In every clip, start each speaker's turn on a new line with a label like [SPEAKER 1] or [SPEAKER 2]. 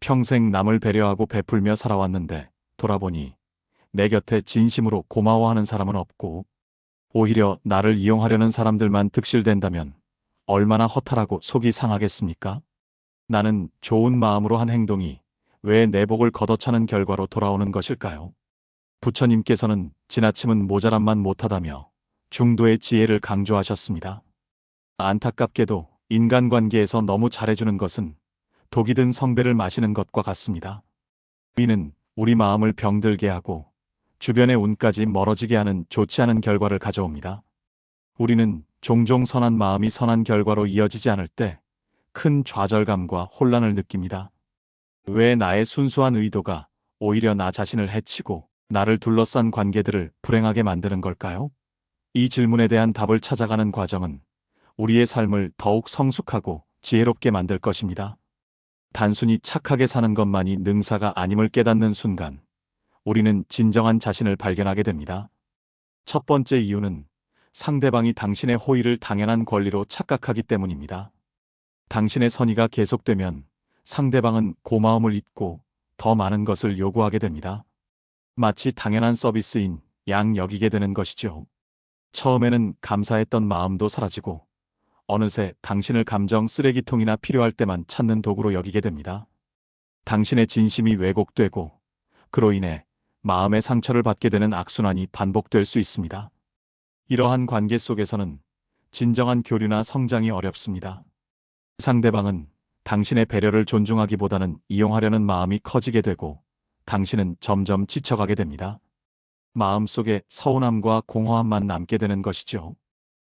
[SPEAKER 1] 평생 남을 배려하고 베풀며 살아왔는데 돌아보니 내 곁에 진심으로 고마워하는 사람은 없고 오히려 나를 이용하려는 사람들만 득실된다면 얼마나 허탈하고 속이 상하겠습니까? 나는 좋은 마음으로 한 행동이 왜 내 복을 걷어차는 결과로 돌아오는 것일까요? 부처님께서는 지나침은 모자람만 못하다며 중도의 지혜를 강조하셨습니다. 안타깝게도 인간관계에서 너무 잘해주는 것은 독이 든 성배를 마시는 것과 같습니다. 이는 우리 마음을 병들게 하고 주변의 운까지 멀어지게 하는 좋지 않은 결과를 가져옵니다. 우리는 종종 선한 마음이 선한 결과로 이어지지 않을 때 큰 좌절감과 혼란을 느낍니다. 왜 나의 순수한 의도가 오히려 나 자신을 해치고 나를 둘러싼 관계들을 불행하게 만드는 걸까요? 이 질문에 대한 답을 찾아가는 과정은 우리의 삶을 더욱 성숙하고 지혜롭게 만들 것입니다. 단순히 착하게 사는 것만이 능사가 아님을 깨닫는 순간 우리는 진정한 자신을 발견하게 됩니다. 첫 번째 이유는 상대방이 당신의 호의를 당연한 권리로 착각하기 때문입니다. 당신의 선의가 계속되면 상대방은 고마움을 잊고 더 많은 것을 요구하게 됩니다. 마치 당연한 서비스인 양 여기게 되는 것이죠. 처음에는 감사했던 마음도 사라지고 어느새 당신을 감정 쓰레기통이나 필요할 때만 찾는 도구로 여기게 됩니다. 당신의 진심이 왜곡되고 그로 인해 마음의 상처를 받게 되는 악순환이 반복될 수 있습니다. 이러한 관계 속에서는 진정한 교류나 성장이 어렵습니다. 상대방은 당신의 배려를 존중하기보다는 이용하려는 마음이 커지게 되고 당신은 점점 지쳐가게 됩니다. 마음속에 서운함과 공허함만 남게 되는 것이죠.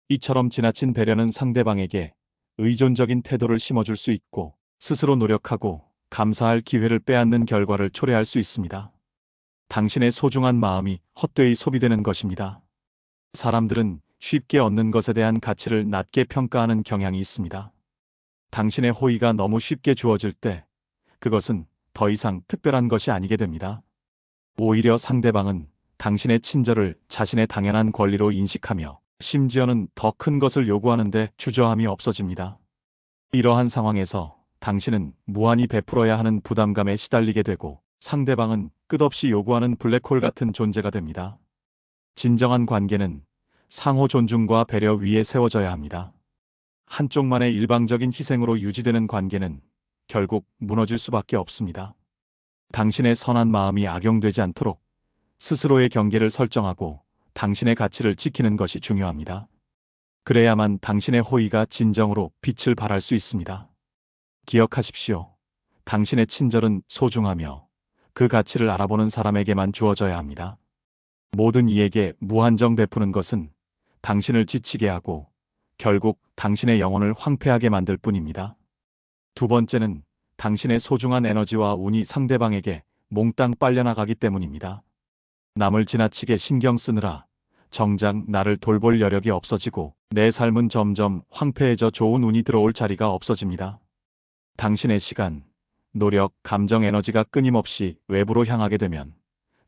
[SPEAKER 1] 이처럼 지나친 배려는 상대방에게 의존적인 태도를 심어줄 수 있고 스스로 노력하고 감사할 기회를 빼앗는 결과를 초래할 수 있습니다. 당신의 소중한 마음이 헛되이 소비되는 것입니다. 사람들은 쉽게 얻는 것에 대한 가치를 낮게 평가하는 경향이 있습니다. 당신의 호의가 너무 쉽게 주어질 때 그것은 더 이상 특별한 것이 아니게 됩니다. 오히려 상대방은 당신의 친절을 자신의 당연한 권리로 인식하며 심지어는 더 큰 것을 요구하는데 주저함이 없어집니다. 이러한 상황에서 당신은 무한히 베풀어야 하는 부담감에 시달리게 되고 상대방은 끝없이 요구하는 블랙홀 같은 존재가 됩니다. 진정한 관계는 상호 존중과 배려 위에 세워져야 합니다. 한쪽만의 일방적인 희생으로 유지되는 관계는 결국 무너질 수밖에 없습니다. 당신의 선한 마음이 악용되지 않도록 스스로의 경계를 설정하고 당신의 가치를 지키는 것이 중요합니다. 그래야만 당신의 호의가 진정으로 빛을 발할 수 있습니다. 기억하십시오. 당신의 친절은 소중하며 그 가치를 알아보는 사람에게만 주어져야 합니다. 모든 이에게 무한정 베푸는 것은 당신을 지치게 하고 결국 당신의 영혼을 황폐하게 만들 뿐입니다. 두 번째는 당신의 소중한 에너지와 운이 상대방에게 몽땅 빨려나가기 때문입니다. 남을 지나치게 신경 쓰느라 정작 나를 돌볼 여력이 없어지고 내 삶은 점점 황폐해져 좋은 운이 들어올 자리가 없어집니다. 당신의 시간, 노력, 감정 에너지가 끊임없이 외부로 향하게 되면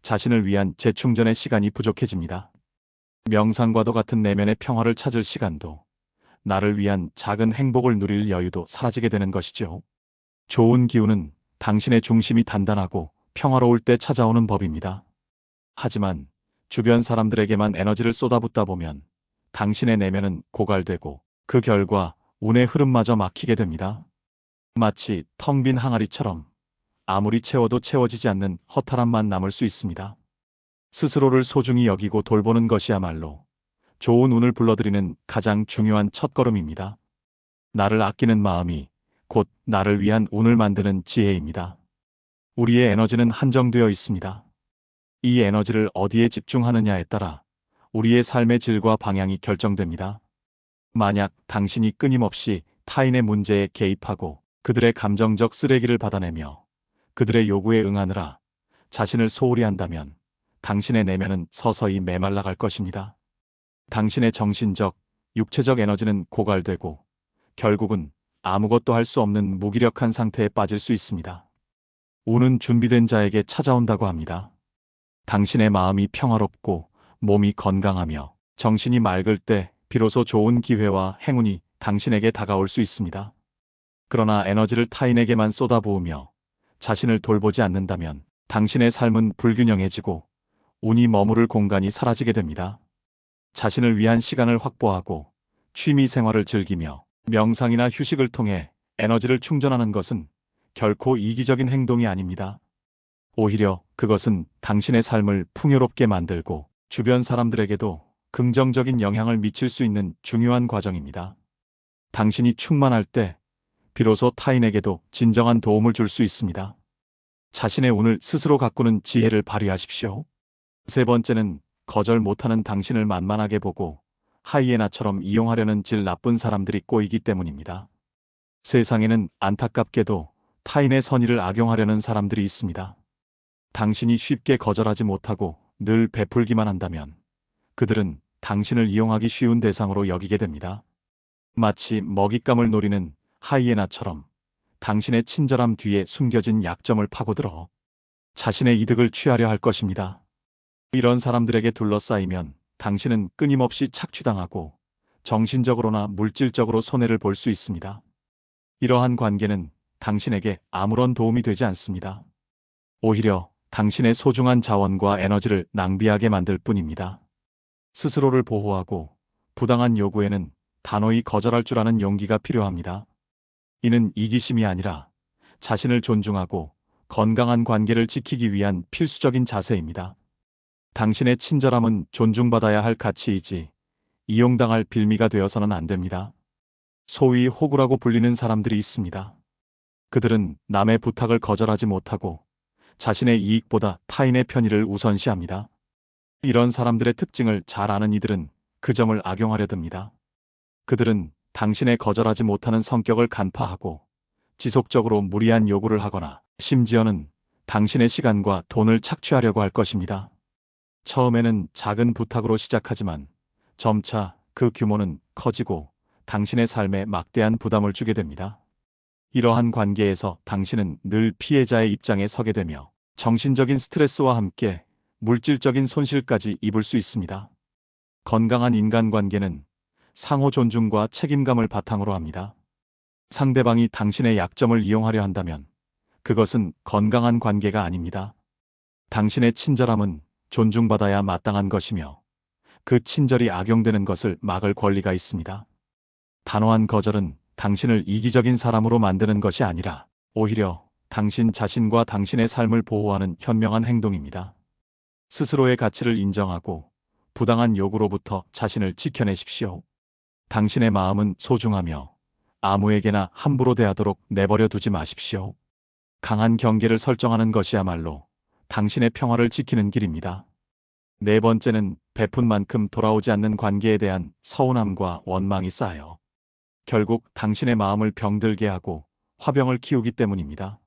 [SPEAKER 1] 자신을 위한 재충전의 시간이 부족해집니다. 명상과도 같은 내면의 평화를 찾을 시간도 나를 위한 작은 행복을 누릴 여유도 사라지게 되는 것이죠. 좋은 기운은 당신의 중심이 단단하고 평화로울 때 찾아오는 법입니다. 하지만 주변 사람들에게만 에너지를 쏟아붓다 보면 당신의 내면은 고갈되고 그 결과 운의 흐름마저 막히게 됩니다. 마치 텅 빈 항아리처럼 아무리 채워도 채워지지 않는 허탈함만 남을 수 있습니다. 스스로를 소중히 여기고 돌보는 것이야말로 좋은 운을 불러들이는 가장 중요한 첫걸음입니다. 나를 아끼는 마음이 곧 나를 위한 운을 만드는 지혜입니다. 우리의 에너지는 한정되어 있습니다. 이 에너지를 어디에 집중하느냐에 따라 우리의 삶의 질과 방향이 결정됩니다. 만약 당신이 끊임없이 타인의 문제에 개입하고 그들의 감정적 쓰레기를 받아내며 그들의 요구에 응하느라 자신을 소홀히 한다면 당신의 내면은 서서히 메말라갈 것입니다. 당신의 정신적, 육체적 에너지는 고갈되고 결국은 아무것도 할 수 없는 무기력한 상태에 빠질 수 있습니다. 운은 준비된 자에게 찾아온다고 합니다. 당신의 마음이 평화롭고 몸이 건강하며 정신이 맑을 때 비로소 좋은 기회와 행운이 당신에게 다가올 수 있습니다. 그러나 에너지를 타인에게만 쏟아부으며 자신을 돌보지 않는다면 당신의 삶은 불균형해지고 운이 머무를 공간이 사라지게 됩니다. 자신을 위한 시간을 확보하고 취미 생활을 즐기며 명상이나 휴식을 통해 에너지를 충전하는 것은 결코 이기적인 행동이 아닙니다. 오히려 그것은 당신의 삶을 풍요롭게 만들고 주변 사람들에게도 긍정적인 영향을 미칠 수 있는 중요한 과정입니다. 당신이 충만할 때 비로소 타인에게도 진정한 도움을 줄 수 있습니다. 자신의 운을 스스로 가꾸는 지혜를 발휘하십시오. 세 번째는 거절 못하는 당신을 만만하게 보고 하이에나처럼 이용하려는 질 나쁜 사람들이 꼬이기 때문입니다. 세상에는 안타깝게도 타인의 선의를 악용하려는 사람들이 있습니다. 당신이 쉽게 거절하지 못하고 늘 베풀기만 한다면 그들은 당신을 이용하기 쉬운 대상으로 여기게 됩니다. 마치 먹잇감을 노리는 하이에나처럼 당신의 친절함 뒤에 숨겨진 약점을 파고들어 자신의 이득을 취하려 할 것입니다. 이런 사람들에게 둘러싸이면 당신은 끊임없이 착취당하고 정신적으로나 물질적으로 손해를 볼 수 있습니다. 이러한 관계는 당신에게 아무런 도움이 되지 않습니다. 오히려 당신의 소중한 자원과 에너지를 낭비하게 만들 뿐입니다. 스스로를 보호하고 부당한 요구에는 단호히 거절할 줄 아는 용기가 필요합니다. 이는 이기심이 아니라 자신을 존중하고 건강한 관계를 지키기 위한 필수적인 자세입니다. 당신의 친절함은 존중받아야 할 가치이지 이용당할 빌미가 되어서는 안 됩니다. 소위 호구라고 불리는 사람들이 있습니다. 그들은 남의 부탁을 거절하지 못하고 자신의 이익보다 타인의 편의를 우선시합니다. 이런 사람들의 특징을 잘 아는 이들은 그 점을 악용하려 듭니다. 그들은 당신의 거절하지 못하는 성격을 간파하고 지속적으로 무리한 요구를 하거나 심지어는 당신의 시간과 돈을 착취하려고 할 것입니다. 처음에는 작은 부탁으로 시작하지만 점차 그 규모는 커지고 당신의 삶에 막대한 부담을 주게 됩니다. 이러한 관계에서 당신은 늘 피해자의 입장에 서게 되며 정신적인 스트레스와 함께 물질적인 손실까지 입을 수 있습니다. 건강한 인간관계는 상호 존중과 책임감을 바탕으로 합니다. 상대방이 당신의 약점을 이용하려 한다면 그것은 건강한 관계가 아닙니다. 당신의 친절함은 존중받아야 마땅한 것이며 그 친절이 악용되는 것을 막을 권리가 있습니다. 단호한 거절은 당신을 이기적인 사람으로 만드는 것이 아니라 오히려 당신 자신과 당신의 삶을 보호하는 현명한 행동입니다. 스스로의 가치를 인정하고 부당한 요구로부터 자신을 지켜내십시오. 당신의 마음은 소중하며 아무에게나 함부로 대하도록 내버려 두지 마십시오. 강한 경계를 설정하는 것이야말로 당신의 평화를 지키는 길입니다. 네 번째는 베푼 만큼 돌아오지 않는 관계에 대한 서운함과 원망이 쌓여 결국 당신의 마음을 병들게 하고 화병을 키우기 때문입니다.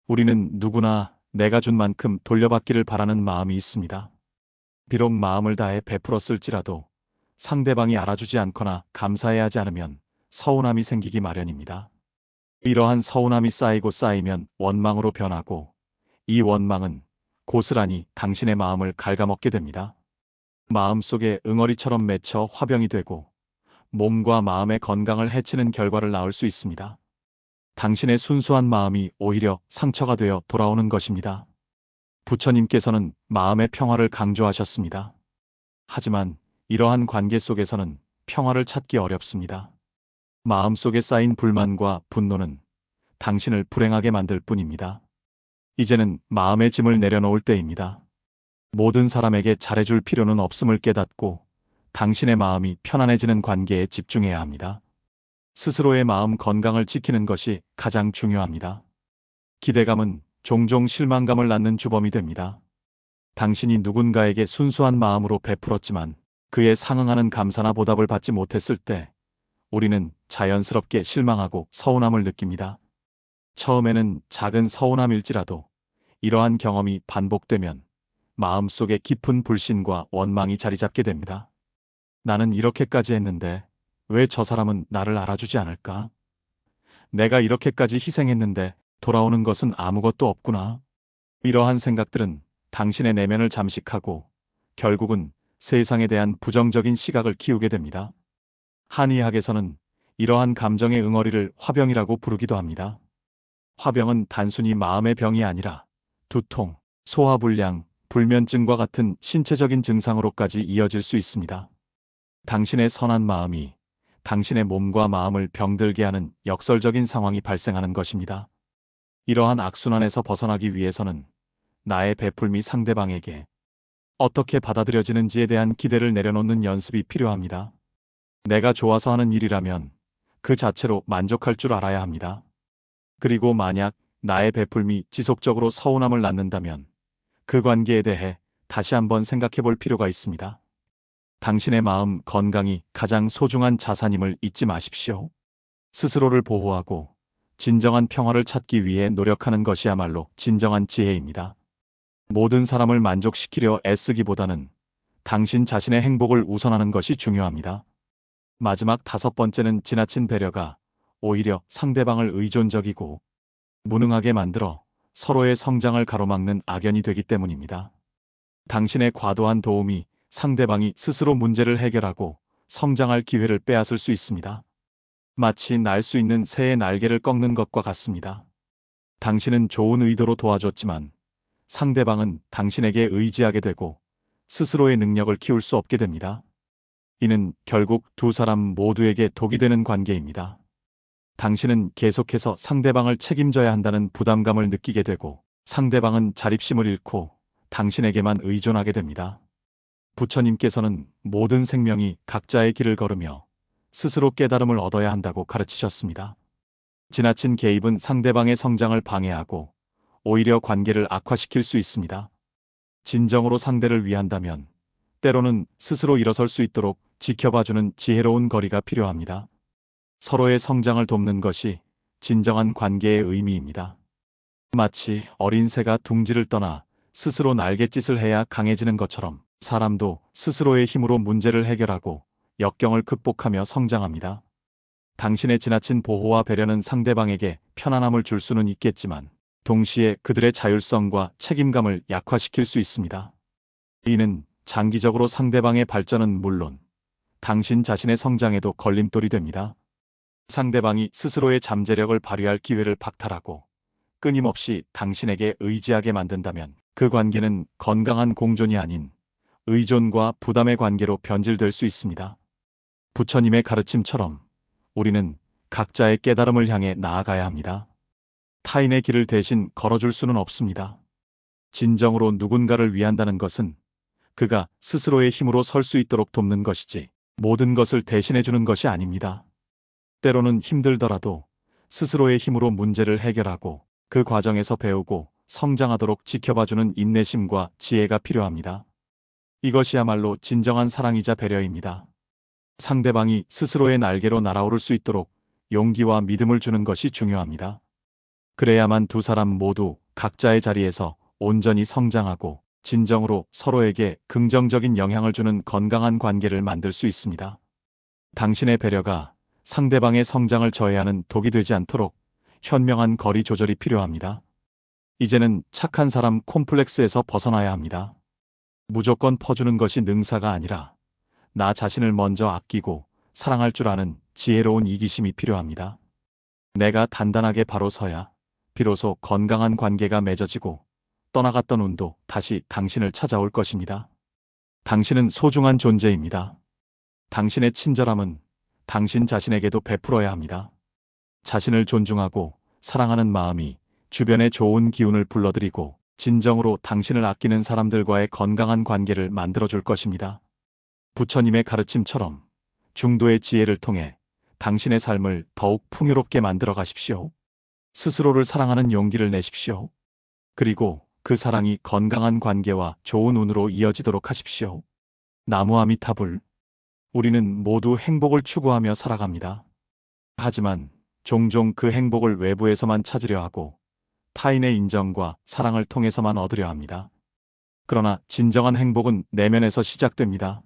[SPEAKER 1] 우리는 누구나 내가 준 만큼 돌려받기를 바라는 마음이 있습니다. 비록 마음을 다해 베풀었을지라도 상대방이 알아주지 않거나 감사해하지 않으면 서운함이 생기기 마련입니다. 이러한 서운함이 쌓이고 쌓이면 원망으로 변하고 이 원망은 고스란히 당신의 마음을 갉아먹게 됩니다. 마음속에 응어리처럼 맺혀 화병이 되고 몸과 마음의 건강을 해치는 결과를 낳을 수 있습니다. 당신의 순수한 마음이 오히려 상처가 되어 돌아오는 것입니다. 부처님께서는 마음의 평화를 강조하셨습니다. 하지만 이러한 관계 속에서는 평화를 찾기 어렵습니다. 마음속에 쌓인 불만과 분노는 당신을 불행하게 만들 뿐입니다. 이제는 마음의 짐을 내려놓을 때입니다. 모든 사람에게 잘해줄 필요는 없음을 깨닫고 당신의 마음이 편안해지는 관계에 집중해야 합니다. 스스로의 마음 건강을 지키는 것이 가장 중요합니다. 기대감은 종종 실망감을 낳는 주범이 됩니다. 당신이 누군가에게 순수한 마음으로 베풀었지만 그에 상응하는 감사나 보답을 받지 못했을 때 우리는 자연스럽게 실망하고 서운함을 느낍니다. 처음에는 작은 서운함일지라도 이러한 경험이 반복되면 마음속에 깊은 불신과 원망이 자리 잡게 됩니다. 나는 이렇게까지 했는데 왜 저 사람은 나를 알아주지 않을까? 내가 이렇게까지 희생했는데 돌아오는 것은 아무것도 없구나. 이러한 생각들은 당신의 내면을 잠식하고 결국은 세상에 대한 부정적인 시각을 키우게 됩니다. 한의학에서는 이러한 감정의 응어리를 화병이라고 부르기도 합니다. 화병은 단순히 마음의 병이 아니라 두통, 소화불량, 불면증과 같은 신체적인 증상으로까지 이어질 수 있습니다. 당신의 선한 마음이 당신의 몸과 마음을 병들게 하는 역설적인 상황이 발생하는 것입니다. 이러한 악순환에서 벗어나기 위해서는 나의 베풀미 상대방에게 어떻게 받아들여지는지에 대한 기대를 내려놓는 연습이 필요합니다. 내가 좋아서 하는 일이라면 그 자체로 만족할 줄 알아야 합니다. 그리고 만약 나의 베풀미 지속적으로 서운함을 낳는다면 그 관계에 대해 다시 한번 생각해 볼 필요가 있습니다. 당신의 마음 건강이 가장 소중한 자산임을 잊지 마십시오. 스스로를 보호하고 진정한 평화를 찾기 위해 노력하는 것이야말로 진정한 지혜입니다. 모든 사람을 만족시키려 애쓰기보다는 당신 자신의 행복을 우선하는 것이 중요합니다. 마지막 5번째는 지나친 배려가 오히려 상대방을 의존적이고 무능하게 만들어 서로의 성장을 가로막는 악연이 되기 때문입니다. 당신의 과도한 도움이 상대방이 스스로 문제를 해결하고 성장할 기회를 빼앗을 수 있습니다. 마치 날 수 있는 새의 날개를 꺾는 것과 같습니다. 당신은 좋은 의도로 도와줬지만 상대방은 당신에게 의지하게 되고 스스로의 능력을 키울 수 없게 됩니다. 이는 결국 두 사람 모두에게 독이 되는 관계입니다. 당신은 계속해서 상대방을 책임져야 한다는 부담감을 느끼게 되고 상대방은 자립심을 잃고 당신에게만 의존하게 됩니다. 부처님께서는 모든 생명이 각자의 길을 걸으며 스스로 깨달음을 얻어야 한다고 가르치셨습니다. 지나친 개입은 상대방의 성장을 방해하고 오히려 관계를 악화시킬 수 있습니다. 진정으로 상대를 위한다면 때로는 스스로 일어설 수 있도록 지켜봐주는 지혜로운 거리가 필요합니다. 서로의 성장을 돕는 것이 진정한 관계의 의미입니다. 마치 어린 새가 둥지를 떠나 스스로 날갯짓을 해야 강해지는 것처럼 사람도 스스로의 힘으로 문제를 해결하고 역경을 극복하며 성장합니다. 당신의 지나친 보호와 배려는 상대방에게 편안함을 줄 수는 있겠지만 동시에 그들의 자율성과 책임감을 약화시킬 수 있습니다. 이는 장기적으로 상대방의 발전은 물론 당신 자신의 성장에도 걸림돌이 됩니다. 상대방이 스스로의 잠재력을 발휘할 기회를 박탈하고 끊임없이 당신에게 의지하게 만든다면 그 관계는 건강한 공존이 아닌 의존과 부담의 관계로 변질될 수 있습니다. 부처님의 가르침처럼 우리는 각자의 깨달음을 향해 나아가야 합니다. 타인의 길을 대신 걸어줄 수는 없습니다. 진정으로 누군가를 위한다는 것은 그가 스스로의 힘으로 설 수 있도록 돕는 것이지 모든 것을 대신해주는 것이 아닙니다. 때로는 힘들더라도 스스로의 힘으로 문제를 해결하고 그 과정에서 배우고 성장하도록 지켜봐주는 인내심과 지혜가 필요합니다. 이것이야말로 진정한 사랑이자 배려입니다. 상대방이 스스로의 날개로 날아오를 수 있도록 용기와 믿음을 주는 것이 중요합니다. 그래야만 두 사람 모두 각자의 자리에서 온전히 성장하고 진정으로 서로에게 긍정적인 영향을 주는 건강한 관계를 만들 수 있습니다. 당신의 배려가 상대방의 성장을 저해하는 독이 되지 않도록 현명한 거리 조절이 필요합니다. 이제는 착한 사람 콤플렉스에서 벗어나야 합니다. 무조건 퍼주는 것이 능사가 아니라 나 자신을 먼저 아끼고 사랑할 줄 아는 지혜로운 이기심이 필요합니다. 내가 단단하게 바로 서야 비로소 건강한 관계가 맺어지고 떠나갔던 운도 다시 당신을 찾아올 것입니다. 당신은 소중한 존재입니다. 당신의 친절함은 당신 자신에게도 베풀어야 합니다. 자신을 존중하고 사랑하는 마음이 주변에 좋은 기운을 불러들이고 진정으로 당신을 아끼는 사람들과의 건강한 관계를 만들어줄 것입니다. 부처님의 가르침처럼 중도의 지혜를 통해 당신의 삶을 더욱 풍요롭게 만들어 가십시오. 스스로를 사랑하는 용기를 내십시오. 그리고 그 사랑이 건강한 관계와 좋은 운으로 이어지도록 하십시오. 나무아미타불. 우리는 모두 행복을 추구하며 살아갑니다. 하지만 종종 그 행복을 외부에서만 찾으려 하고 타인의 인정과 사랑을 통해서만 얻으려 합니다. 그러나 진정한 행복은 내면에서 시작됩니다.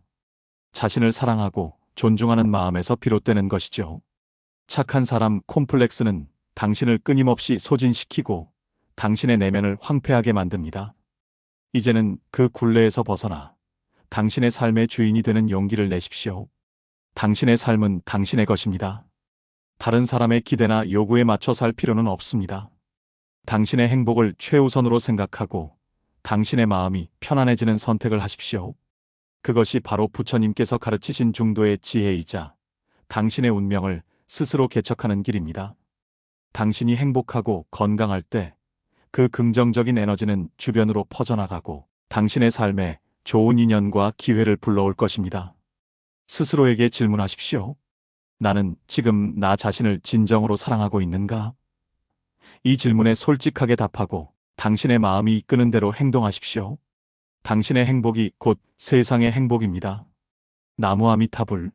[SPEAKER 1] 자신을 사랑하고 존중하는 마음에서 비롯되는 것이죠. 착한 사람 콤플렉스는 당신을 끊임없이 소진시키고 당신의 내면을 황폐하게 만듭니다. 이제는 그 굴레에서 벗어나 당신의 삶의 주인이 되는 용기를 내십시오. 당신의 삶은 당신의 것입니다. 다른 사람의 기대나 요구에 맞춰 살 필요는 없습니다. 당신의 행복을 최우선으로 생각하고 당신의 마음이 편안해지는 선택을 하십시오. 그것이 바로 부처님께서 가르치신 중도의 지혜이자 당신의 운명을 스스로 개척하는 길입니다. 당신이 행복하고 건강할 때 그 긍정적인 에너지는 주변으로 퍼져나가고 당신의 삶에 좋은 인연과 기회를 불러올 것입니다. 스스로에게 질문하십시오. 나는 지금 나 자신을 진정으로 사랑하고 있는가? 이 질문에 솔직하게 답하고 당신의 마음이 이끄는 대로 행동하십시오. 당신의 행복이 곧 세상의 행복입니다. 나무 아미타불.